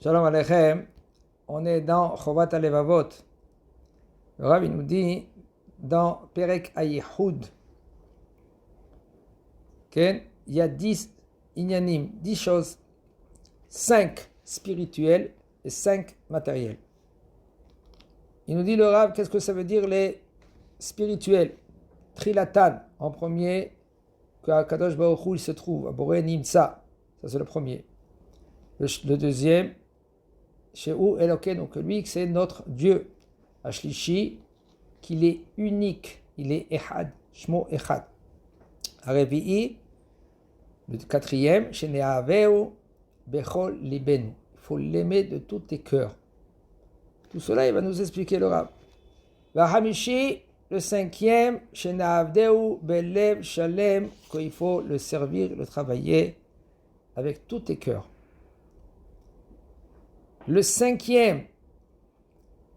Shalom Aleichem, on est dans Chovat HaLevavot. Le Rav nous dit dans Perek HaYichud, il y a 10 inyanim, 10 choses, 5 spirituelles et 5 matérielles. Il nous dit le Rav, qu'est-ce que ça veut dire les spirituels? Trilatan, en premier, que Kadosh Baruch Hu il se trouve, à Boré Nimtsa, ça c'est le premier. Le deuxième, Shehu Elokeinu, que lui c'est notre Dieu. Ashlishi, qu'il est unique, il est Echad, Shmo Echad. Arevi'i, le quatrième, Sheneaveu Bechol Libenu, il faut l'aimer de tous tes cœurs. Tout cela, il va nous expliquer le Rav. Vahamishi, le cinquième, Sheneavdeu Belev Shalem, qu'il faut le servir, le travailler avec tous tes cœurs. Le cinquième,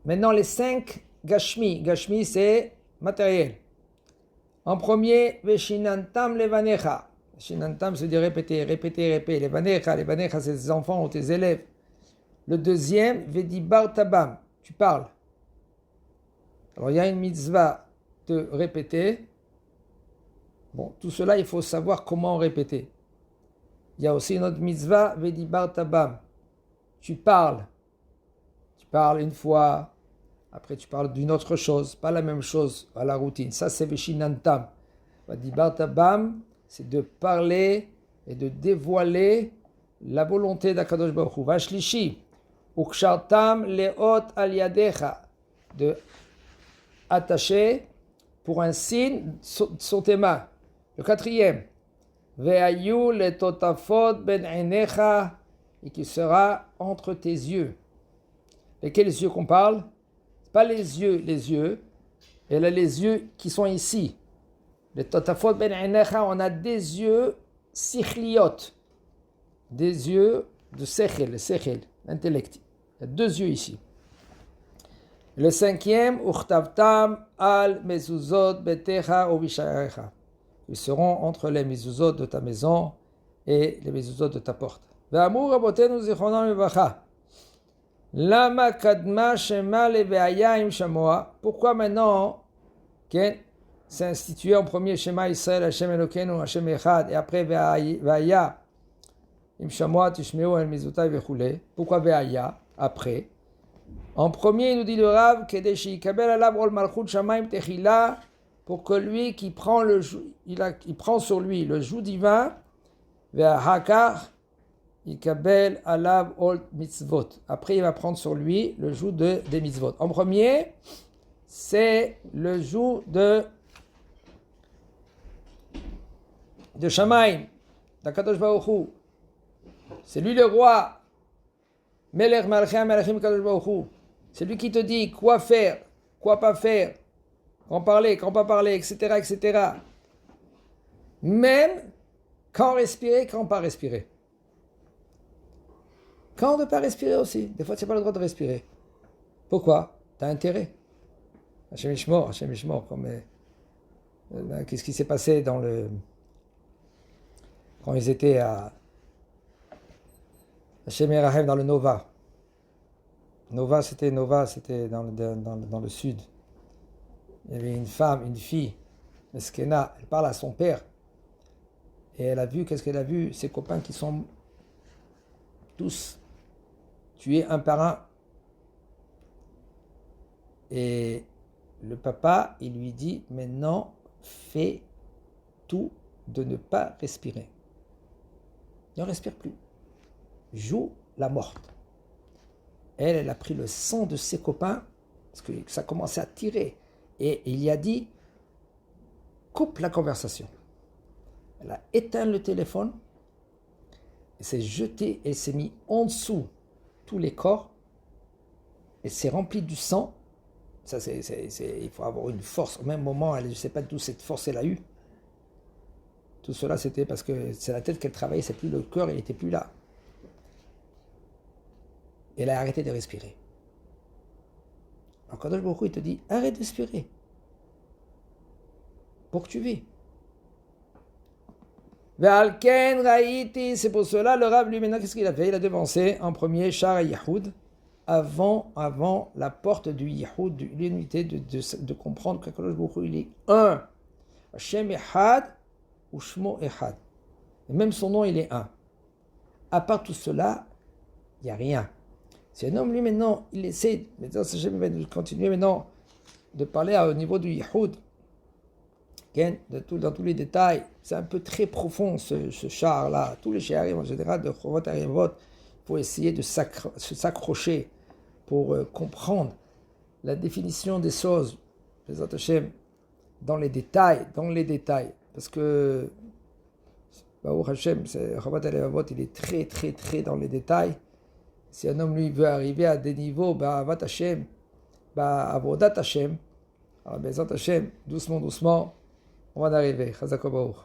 maintenant les 5 Gashmi. Gashmi c'est matériel. En premier, Veshinantam Levanecha. Veshinantam c'est de répéter. Levanecha c'est tes enfants ou tes élèves. Le deuxième, Vedibar Tabam, tu parles. Alors il y a une mitzvah de répéter. Bon, tout cela il faut savoir comment répéter. Il y a aussi une autre mitzvah, Vedibar Tabam. Tu parles une fois, après tu parles d'une autre chose, pas la même chose à la routine. Ça c'est Veshinantam. Vedibar Tabam, c'est de parler et de dévoiler la volonté d'Akadosh Baruch Hu. Vashlishi, Ukshartam leot al yadecha, de attacher pour un signe sur tes mains. Le quatrième, Ve'ayu le totafot ben einecha, et qui sera entre tes yeux. Lesquels yeux qu'on parle? Pas les yeux, et là les yeux qui sont ici. Les totafot ben einecha, on a des yeux sichliot, des yeux de sechel, intellect. Il y a 2 yeux ici. Le cinquième, uchtavtam al mezuzot betecha ou bisharecha. Ils seront entre les mezuzot de ta maison et les mezuzot de ta porte. Ve'amur rabotenu zichronam levacha. Lama kadma shema leveaya im shamoa. Pourquoi maintenant c'est institué en premier Shema Israël, Hashem Elokeinu, Hashem Echad, et après Veaya im shamoa tishmeu el mizutai vechule. Pourquoi Veaya après? En premier, il nous dit le Rav, Kedeshi kabel alav ol malchut shamayim techila, pour que lui qui prend il prend sur lui le joug divin, ve'ahakar Ikabel alav ol mitzvot. Après, il va prendre sur lui le joug des mitzvot. En premier, c'est le joug de Shamaim, d'Akadosh Baruch Hu. C'est lui le roi. Melech malchei melechim Kadosh Baruch Hu. C'est lui qui te dit quoi faire, quoi pas faire, quand parler, quand pas parler, etc., etc. Même quand respirer, quand pas respirer. Quand on ne peut pas respirer aussi. Des fois, tu n'as pas le droit de respirer. Pourquoi? Tu as intérêt. Hashem Yishmor, comme qu'est-ce qui s'est passé quand ils étaient à Hashem Yerahem dans le Nova. Nova, c'était dans le sud. Il y avait une fille, Meskena, elle parle à son père. Et elle a vu, qu'est-ce qu'elle a vu? Ses copains qui sont tous tués un par un. Et le papa, il lui dit, maintenant, fais tout de ne pas respirer. Ne respire plus. Joue la morte. Elle a pris le sang de ses copains, parce que ça commençait à tirer. Et il y a dit, coupe la conversation. Elle a éteint le téléphone, elle s'est jetée, elle s'est mise en dessous tous les corps, elle s'est remplie du sang. Ça, il faut avoir une force. Au même moment, je ne sais pas d'où cette force elle a eu. Tout cela, c'était parce que c'est la tête qu'elle travaillait, c'est plus le cœur, il n'était plus là. Elle a arrêté de respirer. Alors Kadosh Baruch Hu, il te dit, arrête de respirer. Pour que tu vis. Ve'al ken raïti, c'est pour cela le Rav lui maintenant qu'est-ce qu'il a fait? Il a devancé en premier Shar Yihoud, avant la porte du Yihoud, de l'unité, de comprendre que Kadosh Baruch Hu, il est un. Hashem Echad ou Shmo Echad. Et même son nom, il est un. À part tout cela, il n'y a rien. Si un homme, lui, maintenant, il essaie, maintenant, Hashem va continuer maintenant de parler au niveau du Yihoud, dans tous les détails, c'est un peu très profond ce char-là. Tous les shiarim en général de Chovot Arevot, il faut essayer de s'accrocher pour comprendre la définition des choses, Bezrat Hashem, dans les détails. Parce que Baruch Hashem, Chovot Arevot, il est très très très dans les détails. Si un homme lui veut arriver à des niveaux, Avat Hashem, Avodat Hashem, alors Bezrat Hashem, doucement, on va en arriver. Chazak Baruch.